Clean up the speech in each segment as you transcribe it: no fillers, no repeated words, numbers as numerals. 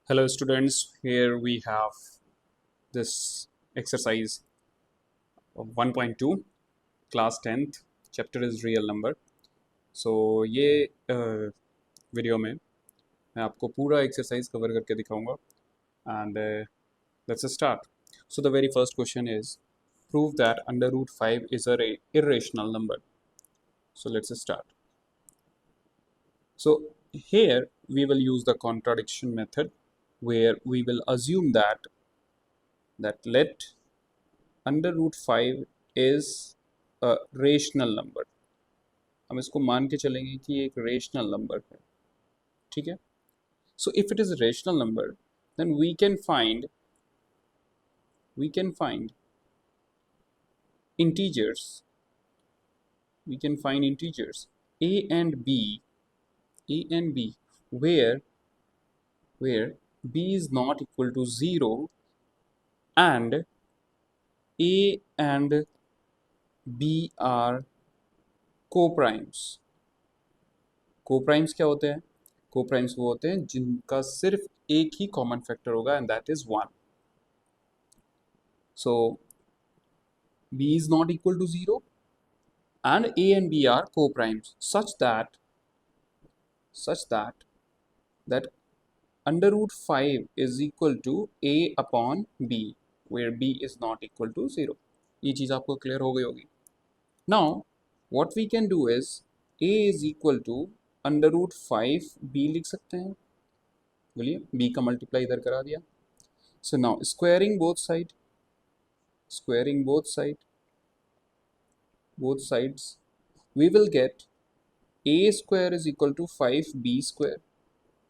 Hello students, here we have this exercise of 1.2 class 10th chapter is real number. So ये video में मैं आपको पूरा exercise cover करके दिखाऊंगा and let's start. So the very first question is prove that under root 5 is a irrational number. So let's start. So here we will use the contradiction method where we will assume that let under root 5 is a rational number. हम इसको मान के चलेंगे कि ये एक rational number है. ठीक है. So if it is rational number then we can find integers. We can find integers a and b where b is not equal to 0 and a and b are coprimes. Coprimes क्या होते हैं? Coprimes वो होते हैं जिनका सिर्फ एक ही common factor होगा and that is 1. So b is not equal to 0 and a and b are coprimes such that under root 5 is equal to a upon b where b is not equal to 0. ये चीज आपको clear हो गई होगी. Now what we can do is a is equal to under root 5 b लिख सकते हैं. बोलिए b का मल्टीप्लाई इधर करा दिया. So now squaring both sides we will get a square is equal to 5b square,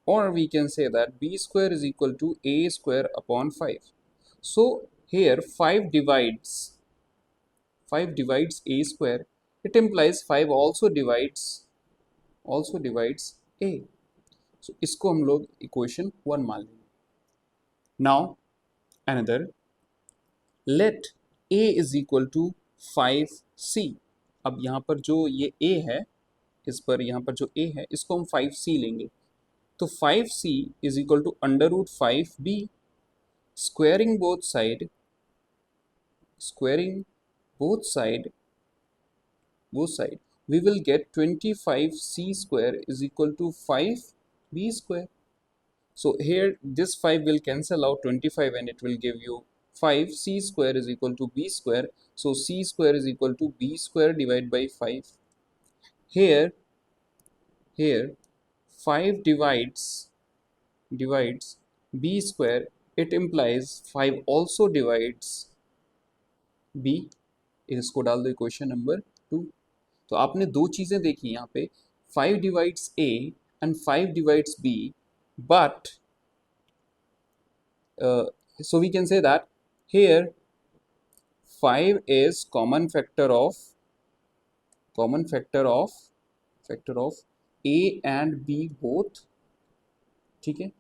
or we can say that b square is equal to a square upon 5. So here 5 divides a square. It implies 5 also divides a. So इसको हम लोग equation 1 मान लेंगे. Now another, let a is equal to 5c. अब यहाँ पर जो ये a है, इस पर यहाँ पर जो a है इसको हम 5c लेंगे. तो 5c is equal to under root 5b. Squaring both side we will get 25c square is equal to 5b square. So here this 5 will cancel out 25 and it will give you 5c square is equal to b square. So c square is equal to b square divided by 5. Here 5 divides b square. It implies 5 also divides b. इसको डाल दो equation number 2. तो आपने दो चीजें देखी यहाँ पे, 5 divides a and 5 divides b, but so we can say that here 5 is common factor of a and b both. ठीक है.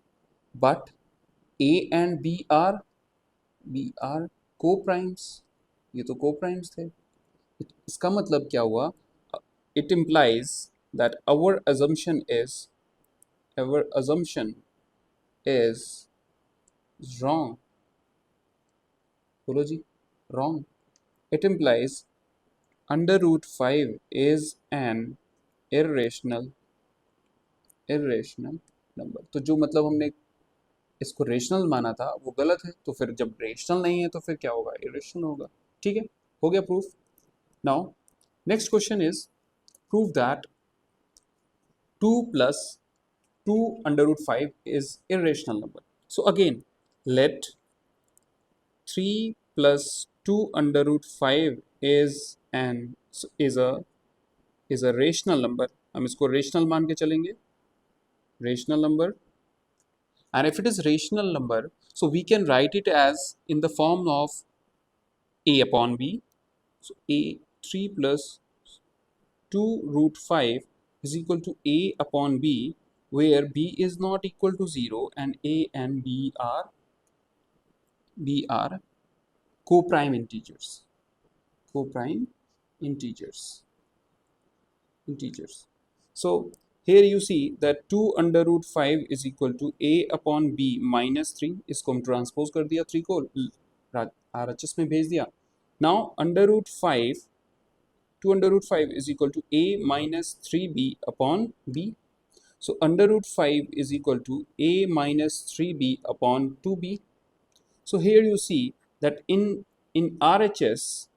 but a and b are co-primes. ये तो co-primes थे. इसका मतलब क्या हुआ? It implies that our assumption is wrong. बोलो जी, wrong. It implies under root 5 is an irrational number. तो जो मतलब हमने इसको रेशनल माना था वो गलत है. तो फिर जब रेशनल नहीं है तो फिर क्या होगा? इरेशनल होगा. ठीक है, हो गया proof. Now next question is prove that 2 plus 2 under root 5 is irrational number. So again, let 3 plus 2 under root 5 is a rational number. हम इसको रेशनल मान के चलेंगे, rational number. And if it is rational number, so we can write it as in the form of a upon b. So a 3 plus 2 root 5 is equal to a upon b, where b is not equal to 0 and a and b are co-prime integers. So here you see that 2 under root 5 is equal to a upon b minus 3. इसको हम transpose कर दिया 3 को RHS में भेज दिया. Now under root 5, 2 under root 5 is equal to a minus 3b upon b. So under root 5 is equal to a minus 3b upon 2b. So here you see that in RHS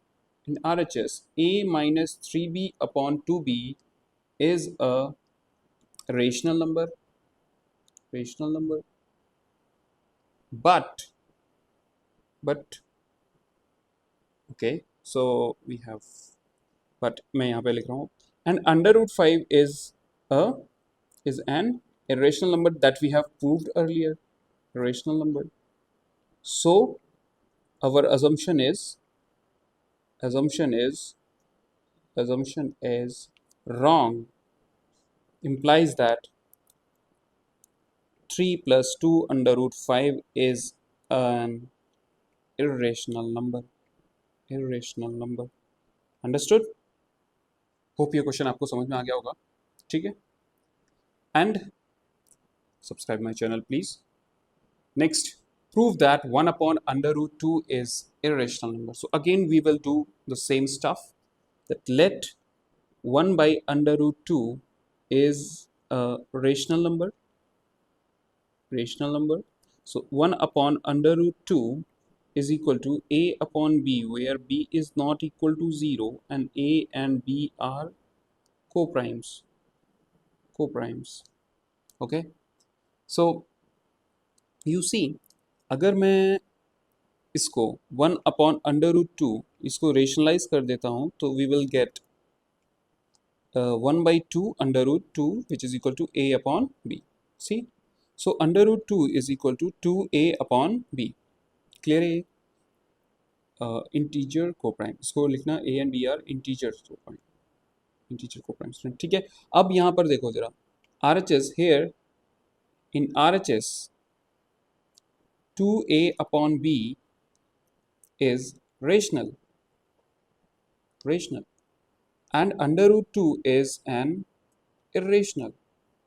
a minus 3b upon 2b is a rational number, but okay, so we have, but मैं यहाँ पे लिख रहा हूँ, and under root 5 is an irrational number that we have proved earlier, rational number. So our assumption is wrong, implies that 3 plus 2 under root 5 is an irrational number. Understood? Hope ये question आपको समझ में आ गया होगा. ठीक है, and subscribe my channel please. Next, prove that 1 upon under root 2 is irrational number. So again we will do the same stuff, that let 1 by under root 2 is a rational number. So 1 upon under root 2 is equal to a upon b, where b is not equal to 0 and a and b are co-primes. Okay, so you see, अगर मैं इसको 1 upon under root 2 इसको rationalise कर देता हूँ, तो we will get 1 by 2 under root 2 which is equal to a upon b. See, so under root 2 is equal to 2a upon b. Clear? Integer co-prime, इसको लिखना a and b are integer co-prime. ठीक है, अब यहाँ पर देखो जरा RHS, here in RHS 2a upon b is rational, and under root 2 is an irrational.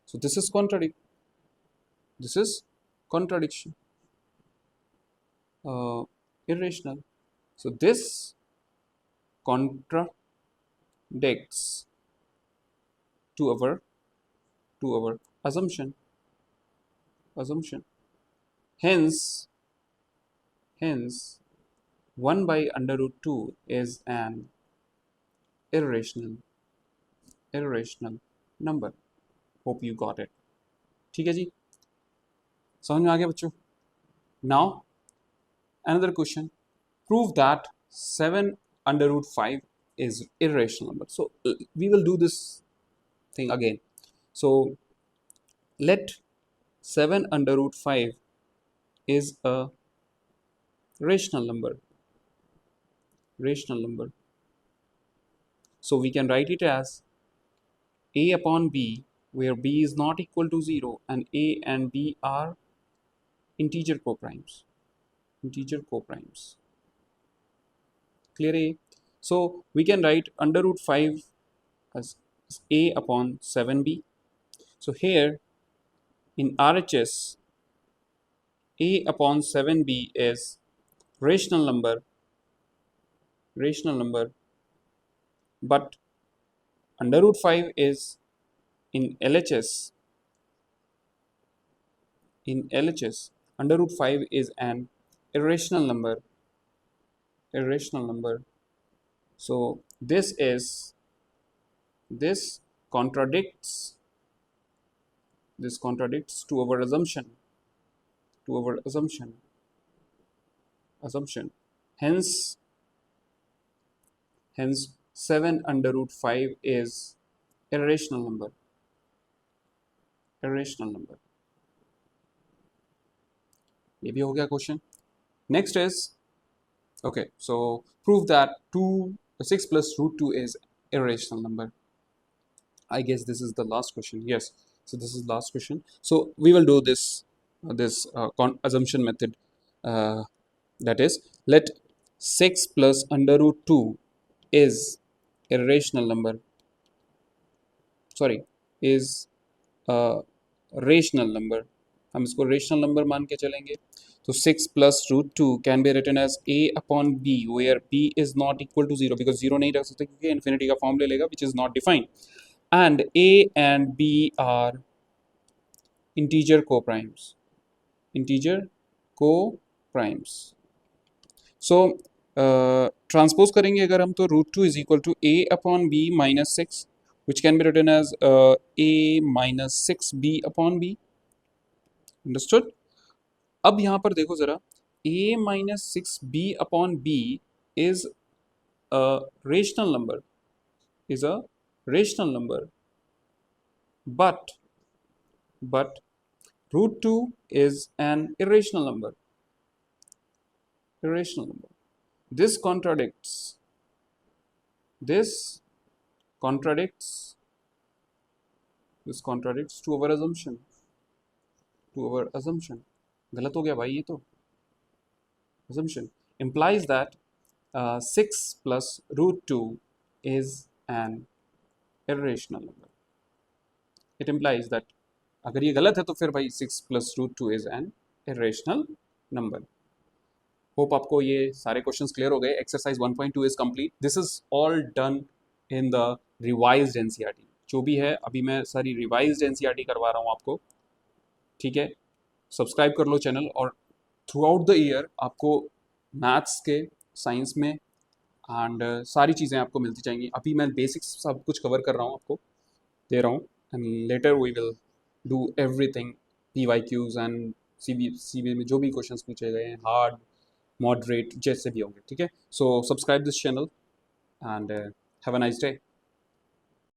So this is contradiction. Irrational. So this contradicts to our assumption. Hence 1 by under root 2 is an irrational number. Hope you got it. ठीक है जी, समझ में आ गया बच्चों? Now another question, prove that 7 under root 5 is irrational number. So we will do this thing again. So let 7 under root 5 is a rational number. So we can write it as a upon b, where b is not equal to 0 and a and b are integer co-primes. Clear? So we can write under root 5 as a upon 7b. So here in RHS, a upon 7b is rational number, but under root 5 is in LHS, under root 5 is an irrational number. So this contradicts to our assumption. Hence 7 under root 5 is irrational number. ये भी हो गया question. Next is, okay, so prove that 6 plus root 2 is irrational number. I guess this is the last question. Yes, so this is last question. So we will do this assumption method, that is, let 6 plus under root 2 is irrational number, is rational number, हम इसको rational number मान के चलेंगे। तो 6 plus root two can be written as a upon b, where b is not equal to zero, because zero नहीं रख सकते क्योंकि इन्फिनिटी का फॉर्म ले लेगा which is not defined, and a and b are integer coprimes, integer coprimes. So transpose करेंगे अगर हम, तो root two is equal to a upon b minus six, which can be written as a minus 6b upon b. Understood? अब यहाँ पर देखो जरा, a minus 6b upon b is a rational number, is a rational number, but root 2 is an irrational number, irrational number. This contradicts, this contradicts, this contradicts to our assumption, to our assumption. गलत हो गया भाई ये तो, assumption implies that 6 plus root 2 is an irrational number. It implies that अगर ये गलत है तो फिर भाई 6 plus root 2 is an irrational number. Hope आपको ये सारे क्वेश्चंस क्लियर हो गए। Exercise 1.2 is complete. This is all done in the revised NCERT. जो भी है अभी मैं सारी रिवाइज्ड एनसीईआरटी करवा रहा हूँ आपको, ठीक है। सब्सक्राइब कर लो चैनल, और थ्रू आउट द ईयर आपको मैथ्स के, साइंस में एंड सारी चीज़ें आपको मिलती जाएंगी। अभी मैं बेसिक्स सब कुछ कवर कर रहा हूँ, आपको दे रहा हूँ, and later we will do everything, PYQs and CB में जो भी क्वेश्चंस पूछे गए हैं, हार्ड मॉडरेट जैसे भी होंगे, ठीक है। So subscribe this channel and have a nice day.